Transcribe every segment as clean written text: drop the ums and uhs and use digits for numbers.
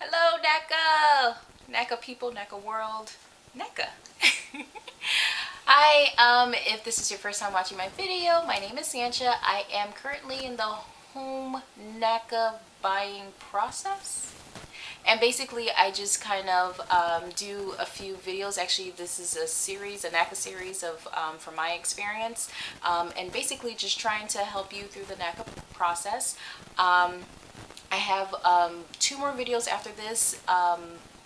Hello, NACA! NACA people, NACA world, NACA. Hi, if this is your first time watching my video, my name is Sancha. I am currently in the home NACA buying process. And basically, I just kind of do a few videos. Actually, this is a series, a NACA series of from my experience, and basically just trying to help you through the NACA process. I have two more videos after this,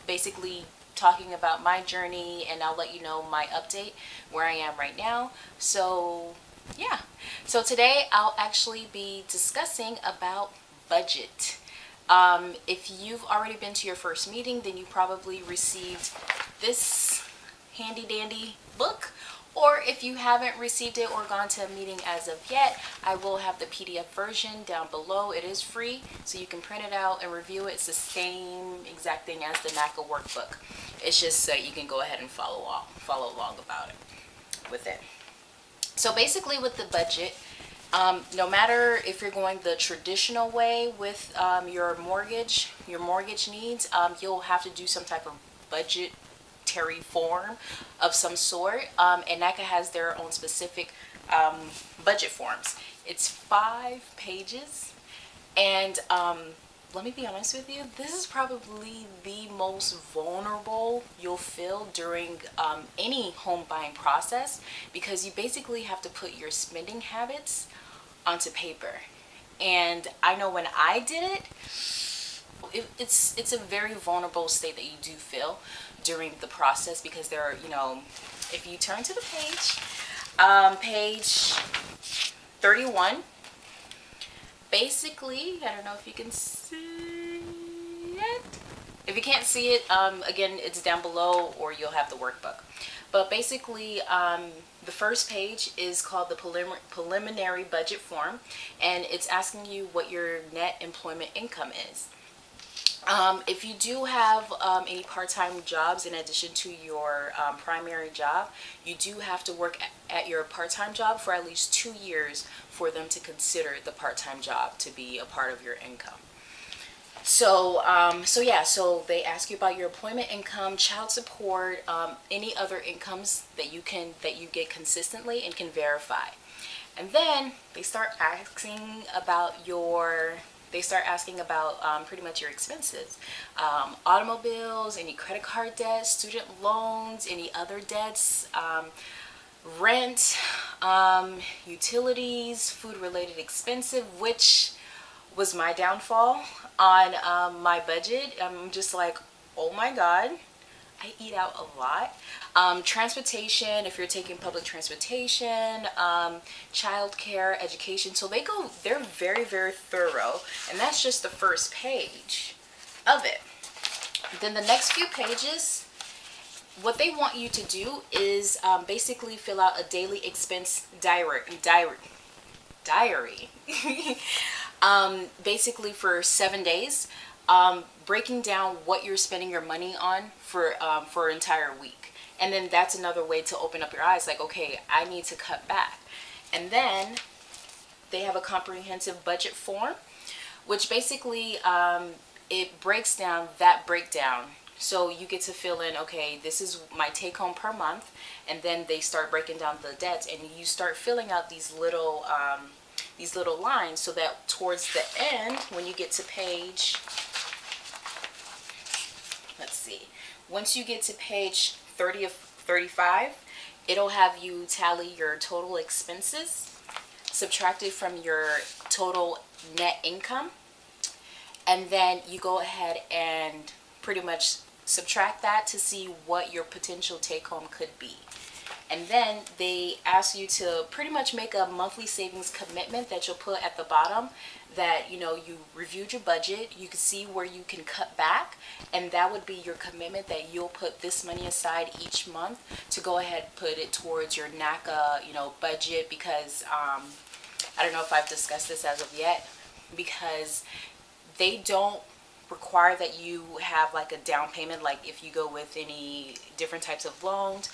basically talking about my journey, and I'll let you know my update where I am right now. So yeah, so today I'll actually be discussing about budget. If you've already been to your first meeting, then you probably received this handy dandy book. Or if you haven't received it or gone to a meeting as of yet, I will have the PDF version down below. It is free, so you can print it out and review it. It's the same exact thing as the NACA workbook. It's just so you can go ahead and follow along about it with it. So basically with the budget, no matter if you're going the traditional way with your mortgage needs, you'll have to do some type of budgetary form of some sort, and NACA has their own specific budget forms. It's 5 pages, and let me be honest with you, this is probably the most vulnerable you'll feel during any home buying process, because you basically have to put your spending habits onto paper. And I know when I did it, it's a very vulnerable state that you do feel during the process, because there are, if you turn to the page 31, basically, I don't know if you can see it. If you can't see it, again, it's down below, or you'll have the workbook. But basically, the first page is called the preliminary budget form, and it's asking you what your net employment income is. If you do have any part-time jobs in addition to your primary job, you do have to work at your part-time job for at least 2 years for them to consider the part-time job to be a part of your income. So so they ask you about your employment income, child support, any other incomes that you get consistently and can verify. And then they start asking about pretty much your expenses, automobiles, any credit card debts, student loans, any other debts, rent, utilities, food-related expenses, which was my downfall on my budget. I'm just like, oh my God, I eat out a lot. Transportation, if you're taking public transportation, childcare, education. So they're very, very thorough. And that's just the first page of it. Then the next few pages, what they want you to do is basically fill out a daily expense diary. Basically for 7 days, breaking down what you're spending your money on for an entire week. And then that's another way to open up your eyes, like, okay, I need to cut back. And then they have a comprehensive budget form, which basically it breaks down that breakdown. So you get to fill in, okay, this is my take home per month, and then they start breaking down the debts, and you start filling out these little lines, so that towards the end, when you get to page, let's see, once you get to page 30 of 35, it'll have you tally your total expenses subtracted from your total net income, and then you go ahead and pretty much subtract that to see what your potential take home could be. And then they ask you to pretty much make a monthly savings commitment that you'll put at the bottom, that you reviewed your budget, you can see where you can cut back, and that would be your commitment, that you'll put this money aside each month to go ahead and put it towards your NACA budget. Because I don't know if I've discussed this as of yet, because they don't require that you have like a down payment. Like if you go with any different types of loans,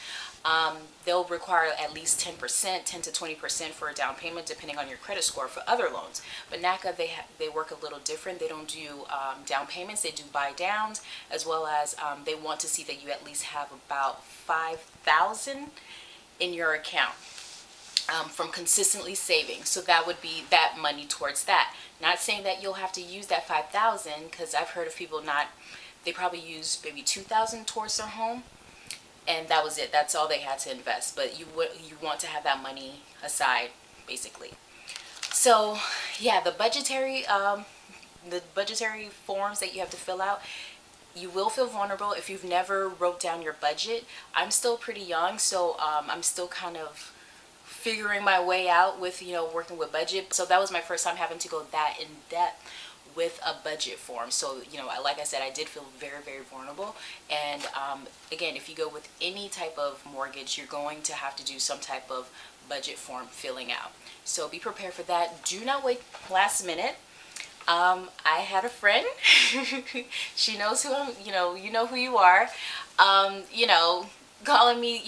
they'll require at least 10%, 10 to 20% for a down payment, depending on your credit score for other loans. But NACA, they work a little different. They don't do down payments. They do buy downs, as well as they want to see that you at least have about $5,000 in your account from consistently saving. So that would be that money towards that. Not saying that you'll have to use that $5,000, because I've heard of people they probably use maybe $2,000 towards their home, and that was it. That's all they had to invest. But you want to have that money aside, basically. So yeah, the budgetary forms that you have to fill out, you will feel vulnerable if you've never wrote down your budget. I'm still pretty young, so I'm still kind of figuring my way out with, working with budget. So that was my first time having to go that in depth with a budget form. So, like I said, I did feel very, very vulnerable. And again, if you go with any type of mortgage, you're going to have to do some type of budget form filling out. So be prepared for that. Do not wait last minute. I had a friend, she knows who I'm, you know who you are, calling me,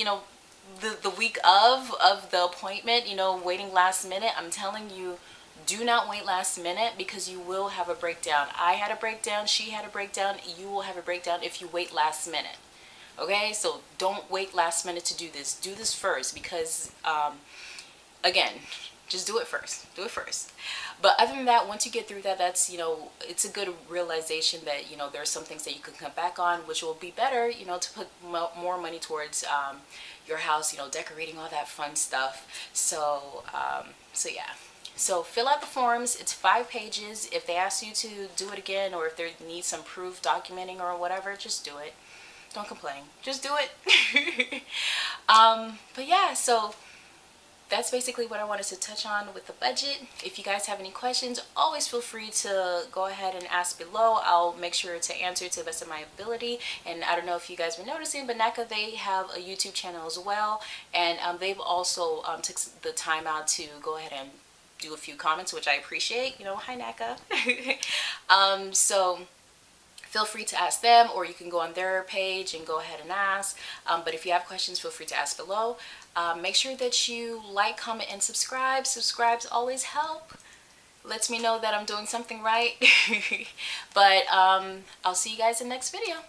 the week of the appointment, waiting last minute. I'm telling you, do not wait last minute, because you will have a breakdown. I had a breakdown, she had a breakdown, you will have a breakdown if you wait last minute. Okay, so don't wait last minute to do this. Do this first, because again, just do it first. Do it first. But other than that, once you get through that, that's, it's a good realization that, there are some things that you can come back on, which will be better, to put more money towards your house, decorating, all that fun stuff. So, yeah. So fill out the forms. It's 5 pages. If they ask you to do it again, or if they need some proof documenting or whatever, just do it. Don't complain. Just do it. But yeah, so that's basically what I wanted to touch on with the budget. If you guys have any questions, always feel free to go ahead and ask below. I'll make sure to answer to the best of my ability. And I don't know if you guys were noticing, but NACA, they have a YouTube channel as well. And they've also took the time out to go ahead and do a few comments, which I appreciate. Hi NACA. So feel free to ask them, or you can go on their page and go ahead and ask. But if you have questions, feel free to ask below. Make sure that you like, comment, and subscribe. Subscribes always help. Lets me know that I'm doing something right. But I'll see you guys in the next video.